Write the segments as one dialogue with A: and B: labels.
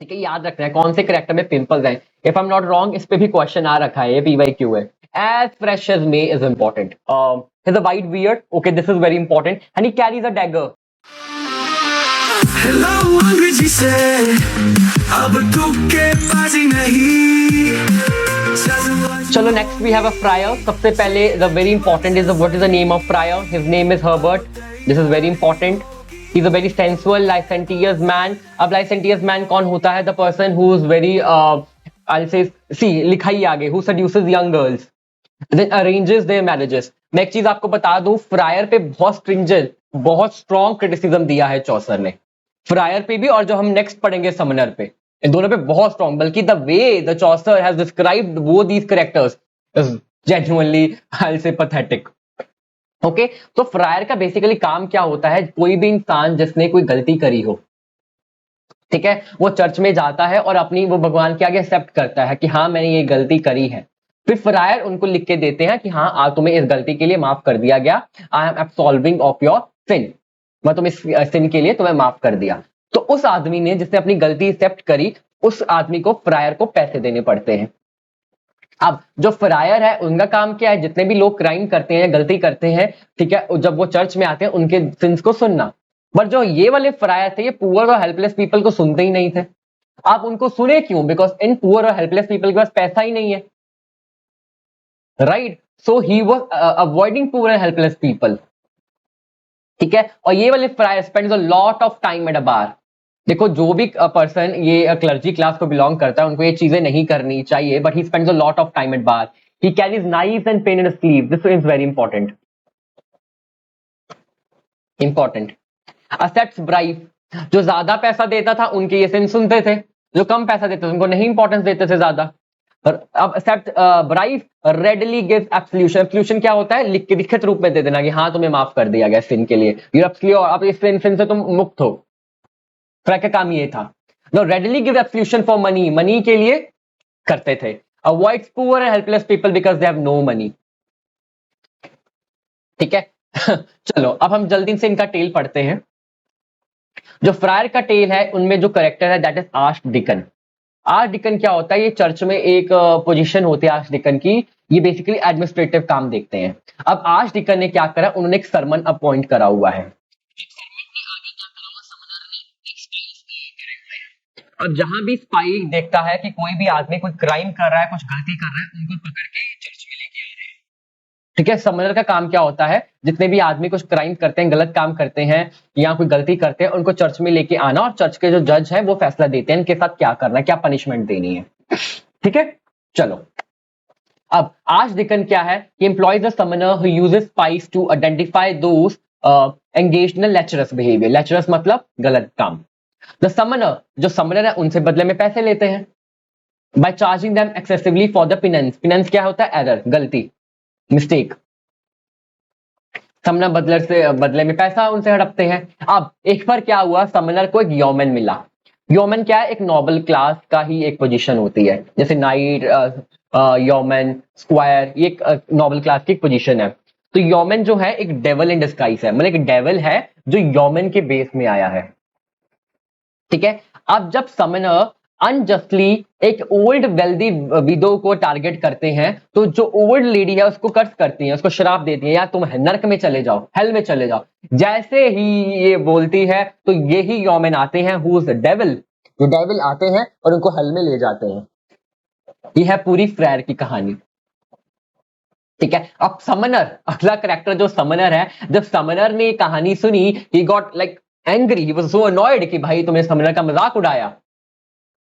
A: ठीक है, याद रखना है कौन से करेक्टर में पिंपल्स हैं। If I am not wrong, इस पे भी क्वेश्चन आ रखा है, ये पीवाईक्यू है। As fresh as May is important, has a white beard, okay this is very important, and he carries a dagger.
B: Hello अंग्रेजी से अब तुक्केबाजी नहीं।
A: चलो next we have a friar. सबसे पहले the very important is what is the name of friar. His name is Herbert, this is very important. He is a very sensual licentious man. अब licentious man कौन होता है? The person who is very I say see, लिखा ही आगे, who seduces young girls then arranges their marriages. मैं एक चीज आपको बता दूं, फ्रायर पे बहुत स्ट्रिंजेंट, बहुत स्ट्रॉन्ग क्रिटिसिज्म दिया है चौसर ने, फ्रायर पे भी और जो हम नेक्स्ट पढ़ेंगे समनर पे, इन दोनों पे बहुत स्ट्रॉन्ग। बल्कि the way the Chaucer has described वो these characters is genuinely I say pathetic. Okay, तो फ्रायर का बेसिकली काम क्या होता है? कोई भी इंसान जिसने कोई गलती करी हो, ठीक है, वो चर्च में जाता है और अपनी वो भगवान के आगे एक्सेप्ट करता है कि हाँ मैंने ये गलती करी है। फिर फ्रायर उनको लिख के देते हैं कि हाँ आज तुम्हें इस गलती के लिए माफ कर दिया गया, I am absolving of your sin, मैं तुम्हें इस सिन के लिए तुम्हें माफ कर दिया। तो उस आदमी ने जिसने अपनी गलती एक्सेप्ट करी, उस आदमी को फ्रायर को पैसे देने पड़ते हैं। अब जो फ्रायर है उनका काम क्या है? जितने भी लोग क्राइम करते हैं, गलती करते हैं, ठीक है, जब वो चर्च में आते हैं उनके सिंस को सुनना। बट जो ये वाले फ्रायर थे, ये पुअर और हेल्पलेस पीपल को सुनते ही नहीं थे। आप उनको सुने क्यों? बिकॉज इन पुअर और हेल्पलेस पीपल के पास पैसा ही नहीं है, right? So he was avoiding poor and helpless people, ठीक है। और ये वाले friar spends a lot of time at a bar. देखो जो भी पर्सन ये क्लर्जी क्लास को बिलोंग करता है, उनको ये चीजें नहीं करनी चाहिए, but he spends a lot of time at bar. He carries knives and pen in sleeve, this is very important, important. Accepts bribe, जो ज्यादा पैसा देता था उनके ये सिन सुनते थे, जो कम पैसा देते थे उनको नहीं इंपॉर्टेंस देते थे ज्यादा। अब accept bribe readily gives absolution. Absolution क्या होता है? लिखित रूप में दे देना कि हाँ तुम्हें माफ कर दिया गया सिन के लिए, यू आर एब्सोल्यूट, अब इस सिन से तुम मुक्त हो। फ्रायर का काम ये था। No readily give absolution for money, money के लिए करते थे। Avoids poor and helpless people because they have no money, ठीक है। चलो अब हम जल्दी से इनका टेल पढ़ते हैं। जो फ्रायर का टेल है उनमें जो करेक्टर है that is arch deacon. Arch deacon क्या होता है? ये चर्च में एक पोजीशन होती है आर्च डिकन की, ये बेसिकली एडमिनिस्ट्रेटिव काम देखते हैं। अब आर्च डिकन ने क्या करा? उन्होंने एक सरमन अपॉइंट करा हुआ है। अब जहां भी स्पाई देखता है कि कोई भी आदमी कोई क्राइम कर रहा है, कुछ गलती कर रहा है, उनको पकड़ के चर्च में लेके आ रहे हैं, ठीक है। समनर का काम क्या होता है? जितने भी आदमी कुछ क्राइम करते हैं, गलत काम करते हैं या कोई गलती करते हैं, उनको चर्च में लेके आना, और चर्च के जो जज है वो फैसला देते हैं इनके साथ क्या करना है, क्या पनिशमेंट देनी है, ठीक है। चलो अब आर्च डिकन क्या है? He employs a summoner who uses spies to identify those engaged in lecherous behaviour. Lecherous मतलब गलत काम। द समनर, जो समनर है उनसे बदले में पैसे लेते हैं by charging them excessively for the penance. Penance क्या होता है? एरर, गलती, मिस्टेक। समनर बदले में पैसा उनसे हड़पते हैं। अब एक बार क्या हुआ, समनर को एक यौमन मिला। यौमन क्या है? एक नोबल क्लास का ही एक पोजीशन होती है, जैसे नाइट, यौमन, स्क्वायर, ये एक नोबल क्लास की एक पोजीशन है। तो यौमन जो है एक डेविल इन डिस्गाइज है, मतलब एक डेविल है जो यौमन के बेस में आया है, ठीक है। अब जब समनर अनजस्टली एक ओल्ड वेल्दी विडो को टारगेट करते हैं, तो जो ओल्ड लेडी है उसको कर्स करती है, उसको श्राप देती है, या तुम नरक में चले जाओ, हेल में चले जाओ। जैसे ही ये बोलती है तो यही यौमन आते हैं, हु इज डेविल, जो डेविल आते हैं और उनको हेल में ले जाते हैं। ये है पूरी फ्रायर की कहानी, ठीक है। अब समनर, अगला करेक्टर जो समनर है, जब समनर ने कहानी सुनी, he got like angry, he was so annoyed कि भाई तुमने समनर का मजाक उड़ाया,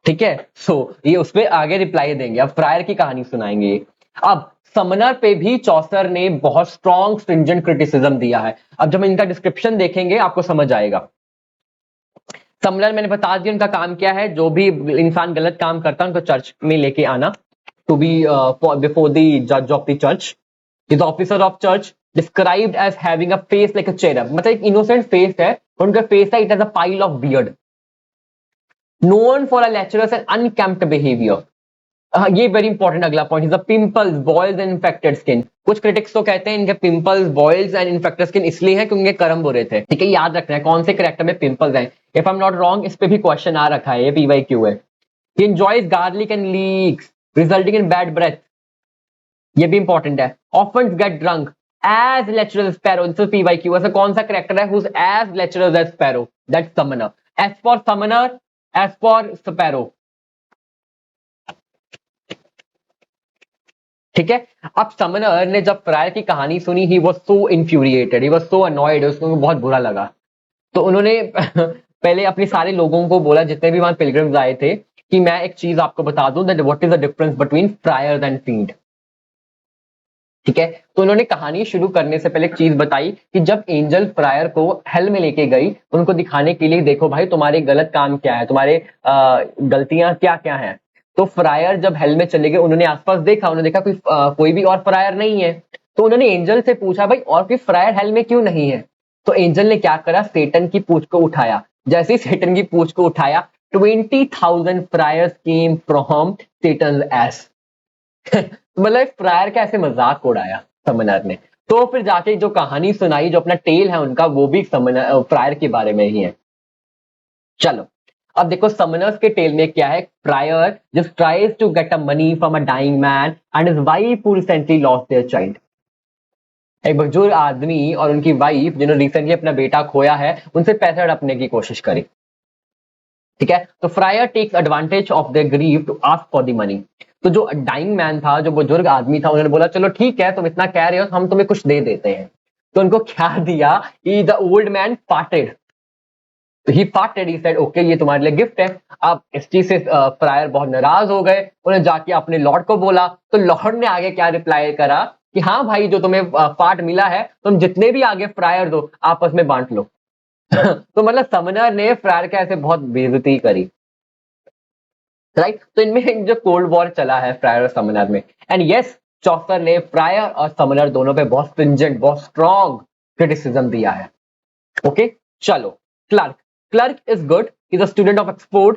A: ठीक है। सो ये उस पर आगे रिप्लाई देंगे, अब फ्रायर की कहानी सुनाएंगे। अब समनर पे भी चौसर ने बहुत स्ट्रॉन्ग स्ट्रिंजेंट क्रिटिसिज्म दिया है। अब जब इनका डिस्क्रिप्शन देखेंगे आपको समझ आएगा। समनर मैंने बता दिया उनका काम क्या है, जो भी इंसान गलत काम करता है उनको चर्च में लेके आना, टू बी बिफोर द जज of the church. Is officer of church described as having a face like a cherub, मतलब एक इनोसेंट फेस है, उनका फेस है, it has a pile of beard, known for a lecherous and unkempt behavior. ये very important अगला point is pimples, boils and infected skin. कुछ critics तो कहते हैं इनके pimples, boils and infected skin इसलिए है क्योंकि इनके कर्म बुरे थे। ठीक है, याद रखना है कौन से करेक्टर में पिंपल्स हैं। If I am not wrong, इस पे भी क्वेश्चन आ रखा है, ये पीवाईक्यू है। He enjoys garlic and leeks resulting in bad breath, ये भी इंपॉर्टेंट है। Often get drunk as lecherous sparrow, this is PYQ. ऐसा कौन सा करेक्टर है whose as lecherous as sparrow? That's summoner. As for summoner, as for sparrow. ठीक है, अब समनर ने जब फ्रायर की कहानी सुनी, he was so infuriated, he was so annoyed, उसको बहुत बुरा लगा। तो उन्होंने पहले अपने सारे लोगों को बोला, जितने भी वहां पिलग्रिम्स आए थे, कि मैं एक चीज आपको बता दूं, that what is the difference between fryers and feed. ठीक है, तो उन्होंने कहानी शुरू करने से पहले एक चीज बताई कि जब एंजल फ्रायर को हेल में लेके गई, उनको दिखाने के लिए, देखो भाई तुम्हारे गलत काम क्या है, तुम्हारे गलतियां क्या क्या हैं। तो फ्रायर जब हेल में चले गए, उन्होंने आसपास देखा, उन्होंने देखा कोई भी और फ्रायर नहीं है। तो उन्होंने एंजल से पूछा, भाई और कोई फ्रायर हेल में क्यों नहीं है? तो एंजल ने क्या करा, सेटन की पूंछ को उठाया। जैसे ही सेटन की पूंछ को उठाया, 20,000 friars came from Satan's. मतलब फ्रायर का ऐसे मजाक उड़ाया समनर ने। तो फिर जाके जो कहानी सुनाई, जो अपना टेल है उनका, वो भी समनर फ्रायर के बारे में ही है। चलो, अब देखो समनर्स के टेल में क्या है। Friar just tries to get a money from a dying man and his wife who recently lost their child. एक बुजुर्ग आदमी और उनकी वाइफ जिन्होंने रिसेंटली अपना बेटा खोया है, उनसे पैसे हड़पने की कोशिश करी। ठीक है, तो friar takes advantage of their grief to ask for the money. तो जो डाइंग मैन था, जो बुजुर्ग आदमी था, उन्होंने बोला चलो ठीक है, तुम इतना कह रहे हो, हम तुम्हें कुछ दे देते हैं। तो उनको क्या दिया कि the old man farted, he farted, he said okay, ये तुम्हारे लिए गिफ्ट है। अब इस चीज से फ्रायर बहुत नाराज हो गए, उन्हें जाके अपने लॉर्ड को बोला। तो लॉर्ड ने आगे क्या रिप्लाई करा कि हाँ भाई, जो तुम्हें फार्ट मिला है, तुम जितने भी आगे फ्रायर दो, आपस में बांट लो। तो मतलब समनर ने फ्रायर के ऐसे बहुत बेइज्जती करी। राइट, तो इनमें एक जो कोल्ड वॉर चला है फ्रायर और समनर में। एंड यस, चौसर ने फ्रायर और समनर दोनों पे बहुत स्ट्रिंजेंट, बहुत स्ट्रॉन्ग क्रिटिसिज्म दिया है। ओके, चलो। Clerk, clerk is good, is a student of Oxford,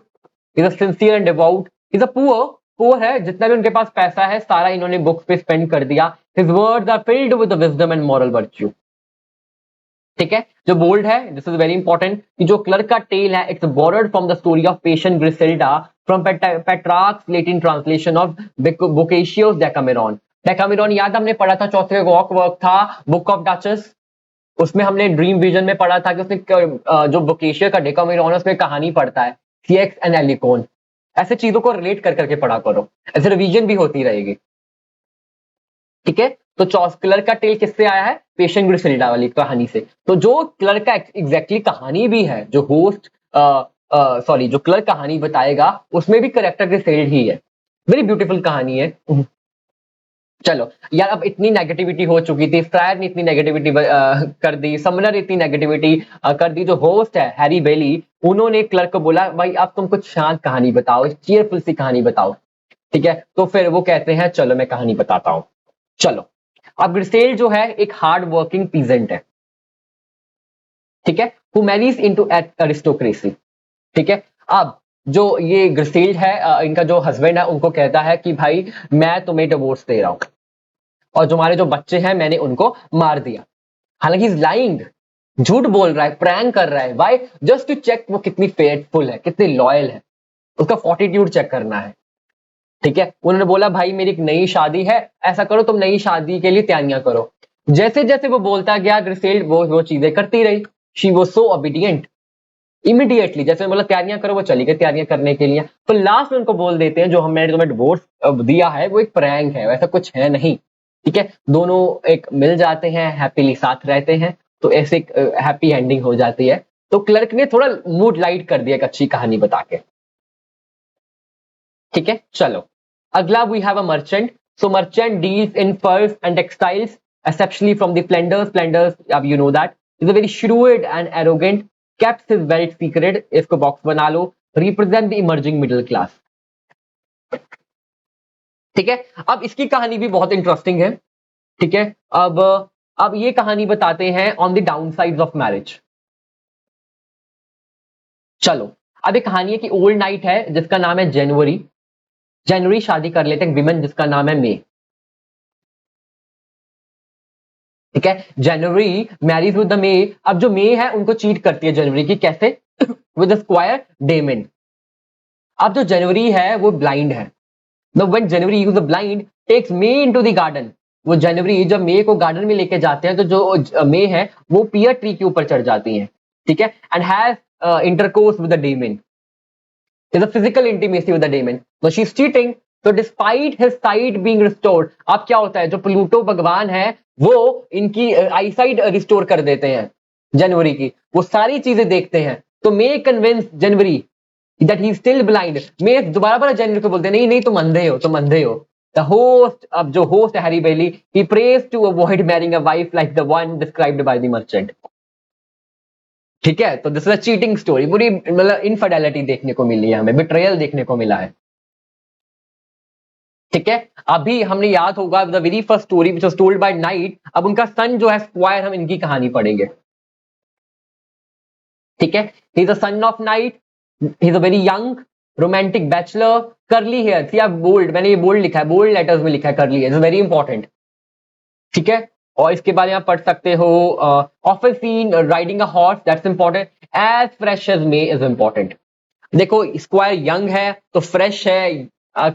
A: is a sincere and devout, is a poor, poor है, जितना भी उनके पास पैसा है सारा इन्होंने बुक्स पे स्पेंड कर दिया। His words are filled with wisdom and moral virtue. ठीक है, जो बोल्ड है, दिस इज वेरी इंपॉर्टेंट, कि जो क्लर्क का टेल है, it's borrowed from the story of patient Griselda from Petrarch's Latin translation of Boccaccio's Decameron. Decameron याद हमने पढ़ा था, चौथे वॉक वर्क था बुक ऑफ डचेस, उसमें हमने ड्रीम विजन में पढ़ा था कि उसने जो बोकेशिया का डेकामेरॉन है, उसमें कहानी पढ़ता है सीएक्स एंड एलिकोन। ऐसे चीजों को रिलेट कर करके पढ़ा करो, ऐसे रिवीजन भी होती रहेगी। ठीक है, तो क्लर्क का टेल किससे आया है? पेशेंट ग्रिसेल्डा वाली कहानी से। तो जो क्लर्क का एग्जैक्टली कहानी भी है, जो होस्ट सॉरी जो क्लर्क कहानी बताएगा, उसमें भी करेक्टर ग्रिसेल्ड ही है। वेरी ब्यूटीफुल कहानी है। चलो यार, अब इतनी नेगेटिविटी हो चुकी थी, फ्रायर ने इतनी नेगेटिविटी कर दी, समनर इतनी नेगेटिविटी कर दी। जो होस्ट है हैरी बेली, उन्होंने क्लर्क को बोला भाई अब तुम कुछ शांत कहानी बताओ, चीयरफुल सी कहानी बताओ। ठीक है, तो फिर वो कहते हैं चलो मैं कहानी बताता हूं। चलो, अब ग्रिसेल जो है एक हार्ड वर्किंग पीजेंट है। ठीक है, हु मैरीज इनटू अरिस्टोक्रेसी। ठीक है, अब जो ये ग्रिसेल है, इनका जो हस्बैंड है, उनको कहता है कि भाई मैं तुम्हें डिवोर्स दे रहा हूं, और जो हमारे जो बच्चे हैं मैंने उनको मार दिया। हालांकि इज लाइंग, झूठ बोल रहा है, प्रैंक कर रहा है। वाई? जस्ट टू चेक वो कितनी फेथफुल है, कितनी लॉयल है, उसका फोर्टिट्यूड चेक करना है। ठीक है, उन्होंने बोला भाई मेरी एक नई शादी है, ऐसा करो तुम नई शादी के लिए तैयारियां करो। जैसे जैसे वो बोलता गया, ग्रिसेल्ड वो चीजें करती रही। She was so obedient. Immediately जैसे बोला तैयारियां करो, वो चली गई तैयारियां करने के लिए। तो लास्ट में उनको बोल देते हैं जो हमने तुम्हें डिवोर्स दिया है वो एक प्रैंक है, वैसा कुछ है नहीं। ठीक है, दोनों एक मिल जाते हैं, हैप्पीली साथ रहते हैं। तो ऐसे एक हैप्पी एंडिंग हो जाती है। तो क्लर्क ने थोड़ा मूड लाइट कर दिया एक अच्छी कहानी बता के। ठीक है, चलो अगला we have a merchant. So merchant deals in furs and textiles, exceptionally from the Flanders. Flanders, you know that, is a very shrewd and arrogant, kept his wealth secret. इसको बॉक्स बना लो, represent the emerging middle class. ठीक है, अब इसकी कहानी भी बहुत interesting है। ठीक है, अब ये कहानी बताते हैं on the down sides of marriage. चलो, अब एक कहानी है कि ओल्ड नाइट है जिसका नाम है जनवरी। जनवरी शादी कर लेते हैं विमेन जिसका नाम है मे, ठीक है। जनवरी मैरिज विद द मे। अब जो मे है उनको चीट करती है जनवरी की, कैसे? With squire Damian. अब जो जनवरी है वो ब्लाइंड है। Now when January use the blind takes May into the garden, वो जनवरी जब मे को गार्डन में लेके जाते हैं तो जो मे है वो पियर ट्री के ऊपर चढ़ जाती हैं, ठीक है। And has intercourse with the demon, is a physical intimacy with the demon, so she's cheating. So despite his sight being restored, अब क्या होता है, जो प्लूटो भगवान है वो इनकी आईसाइट रिस्टोर कर देते हैं जनवरी की, वो सारी चीजें देखते हैं। तो May convince January that he's still blind. May दोबारा जनवरी को बोलते हैं नहीं नहीं तुम अंधे हो, तुम अंधे हो। The host, अब जो होस्ट है Harry Bailey, he prays to avoid marrying a wife like the one described by the merchant. ठीक है, तो this is a cheating story, बुरी मतलब इनफिडेलिटी देखने को मिली है हमें, बिट्रेयल देखने को मिला है, ठीक है। अभी हमने याद होगा the very first story which was told by night, अब उनका सन जो है स्क्वायर, हम इनकी कहानी पढ़ेंगे, ठीक है। He is a son of knight, he is a very young romantic bachelor, curly hair, see आप बोल्ड, मैंने ये बोल्ड लिखा है, बोल्ड लेटर्स में लिखा है curly hair, is very important, ठीक है। और इसके बाद आप पढ़ सकते हो often seen riding a horse, that's important, as fresh as May is important. देखो स्क्वायर यंग है तो फ्रेश है,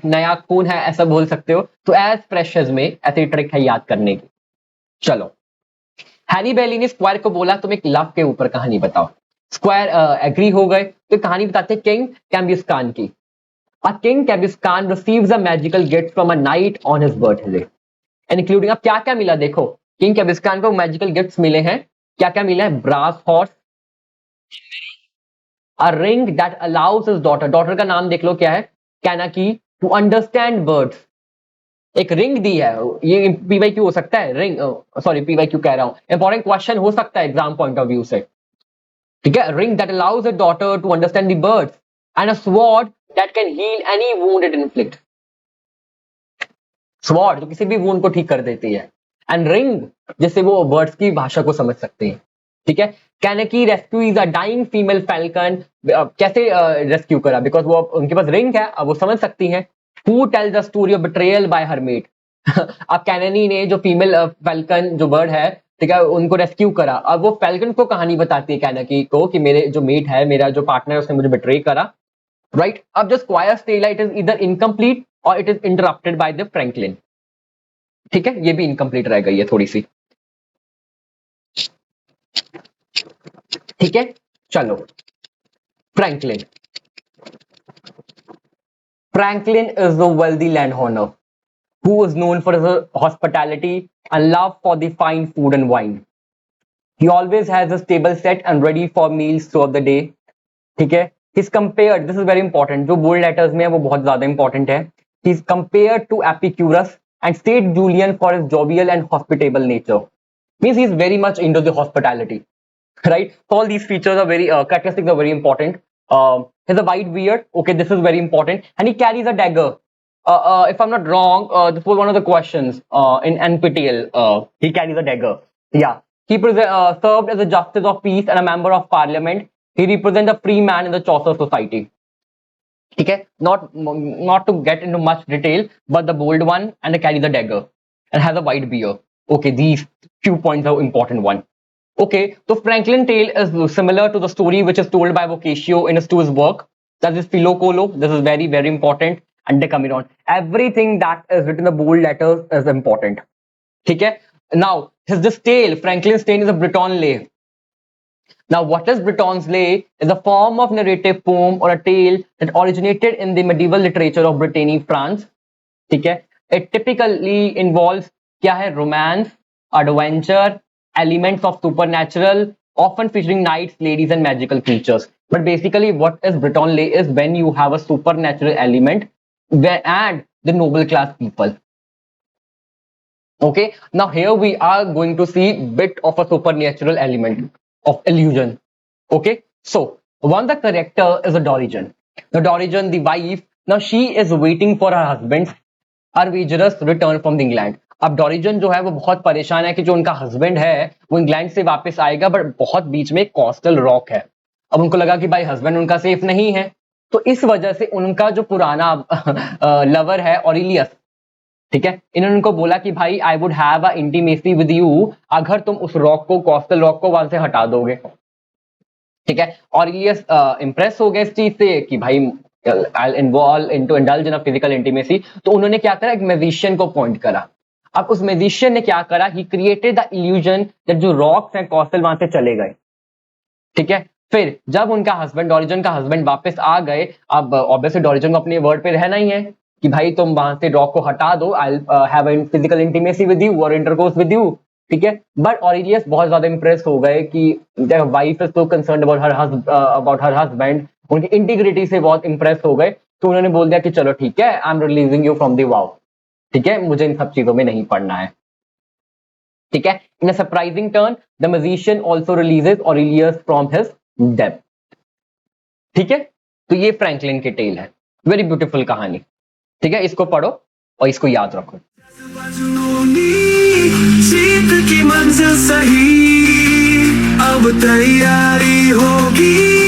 A: नया खून है ऐसा बोल सकते हो, तो एज फ्रेश एज मे, ऐसी ट्रिक है याद करने की। चलो, हैरी बेली ने स्क्वायर को बोला तुम एक लव के ऊपर कहानी बताओ, स्क्वायर एग्री हो गए, तो कहानी बताते किंग कैम्बिस्कान की। A king Kabiskan receives a magical gift from a knight on his birthday, and including, अब क्या क्या मिला देखो, किंग कैबिस्कान को मैजिकल गिफ्ट्स मिले हैं, क्या क्या मिला है, brass horse, a ring that allows his daughter, daughter का नाम देख लो क्या है, कैनाकी, टू अंडरस्टैंड बर्ड्स, एक रिंग दी है, ये पीवाईक्यू हो सकता है, रिंग सॉरी पीवाईक्यू कह रहा हूं, इंपॉर्टेंट क्वेश्चन हो सकता है एग्जाम पॉइंट ऑफ व्यू से, ठीक है। Ring that allows his daughter to understand the birds, and a sword that can heal any wound it inflict, sword जो किसी भी वुंड को ठीक कर देती है, एंड रिंग जिससे वो बर्ड्स की भाषा को समझ सकते हैं, ठीक है। Canacee rescues a dying female falcon, कैसे रेस्क्यू करा, बिकॉज वो उनके पास रिंग है, अब वो समझ सकती हैं। Who tells the story of betrayal by her mate, अब कैनेनी ने जो फीमेल फैल्कन जो बर्ड है, ठीक है, उनको रेस्क्यू करा, अब वो फैल्कन को कहानी बताती है कैनेकी को कि मेरे जो मेट है, मेरा जो पार्टनर है उसने मुझे बिट्रे करा, राइट। अब जो स्क्वायर स्टेला इट इज इधर इनकम्प्लीट और it is interrupted by the Franklin, ठीक है, ये भी इनकम्प्लीट रह गई है थोड़ी सी, ठीक है। चलो, Franklin, Franklin is a wealthy landowner who is known for his hospitality and love for the fine food and wine. He always has his table set and ready for meals throughout the day, ठीक है। He's compared, this is very important, जो bold letters में है वो बहुत ज्यादा important है, he's compared to Epicurus and St. Julian for his jovial and hospitable nature, means he's very much into the hospitality, right? All these features are very characteristics are very important. He has a white beard, okay, this is very important, and he carries a dagger. If I'm not wrong, this was one of the questions in NPTEL. He carries a dagger. Yeah, he served as a justice of peace and a member of parliament. He represents a free man in the Chaucer society. Okay, not to get into much detail, but the bold one and carry the dagger and has a white beard. Okay, these few points are important one. Okay, so Franklin Tale is similar to the story which is told by Boccaccio in his to his work. That is Philocolo. This is very, very important. And Decameron. Everything that is written in the bold letters is important. Okay? Now, this tale, Franklin's tale is a Breton lay. Now, what is Breton's lay? Is a form of narrative poem or a tale that originated in the medieval literature of Brittany, France. Okay? It typically involves क्या है, romance, adventure, elements of supernatural, often featuring knights, ladies, and magical creatures. But basically, what is Breton lay is when you have a supernatural element and the noble class people. Okay, now here we are going to see bit of a supernatural element of illusion. Okay, so one the character is a Dorigen. The Dorigen, the wife, now she is waiting for her husband's Arvigerous return from England. अब डॉरिजन जो है वो बहुत परेशान है कि जो उनका हस्बैंड है वो इंग्लैंड से वापस आएगा, बट बहुत बीच में कोस्टल रॉक है। अब उनको लगा कि भाई हस्बैंड उनका सेफ नहीं है, तो इस वजह से उनका जो पुराना लवर है ऑरिलियस, ठीक है, इन्होंने उनको बोला कि भाई I would have a intimacy with you अगर तुम उस रॉक को, कॉस्टल रॉक को वहां से हटा दोगे। ठीक है, ऑरिलियस इंप्रेस हो गए इस चीज से कि भाई I'll involve into indulge in a physical intimacy। तो उन्होंने क्या करा, एक म्यूजिशियन को पॉइंट करा। अब उस म्यूजिशियन ने क्या करा, he created the illusion that जो रॉक्स हैं कॉस्टल वहां से चले गए। ठीक है, फिर जब उनका हस्बैंड, डॉरिजन का हस्बैंड वापस आ गए, अब ऑब्वियसली डॉरिजन को अपने वर्ड पे रहना ही है कि भाई तुम वहां से रॉक को हटा दो, I have a physical intimacy with you और इंटरकोर्स विद यू। ठीक है, बट ऑरिलियस बहुत ज्यादा इंप्रेस हो गए कि the wife is so concerned about her husband, उनकी इंटीग्रिटी से बहुत इंप्रेस हो गए। तो उन्होंने बोल दिया कि चलो ठीक है, I am releasing you from the vow. ठीक है, मुझे इन सब चीजों में नहीं पड़ना है। ठीक है, in a surprising turn the musician also releases Aurelius from his डेप्थ। ठीक है, तो ये फ्रैंकलिन की टेल है, वेरी ब्यूटीफुल कहानी। ठीक है, इसको पढ़ो और इसको याद रखो।
B: जीत की मंजिल सही, अब तैयारी होगी।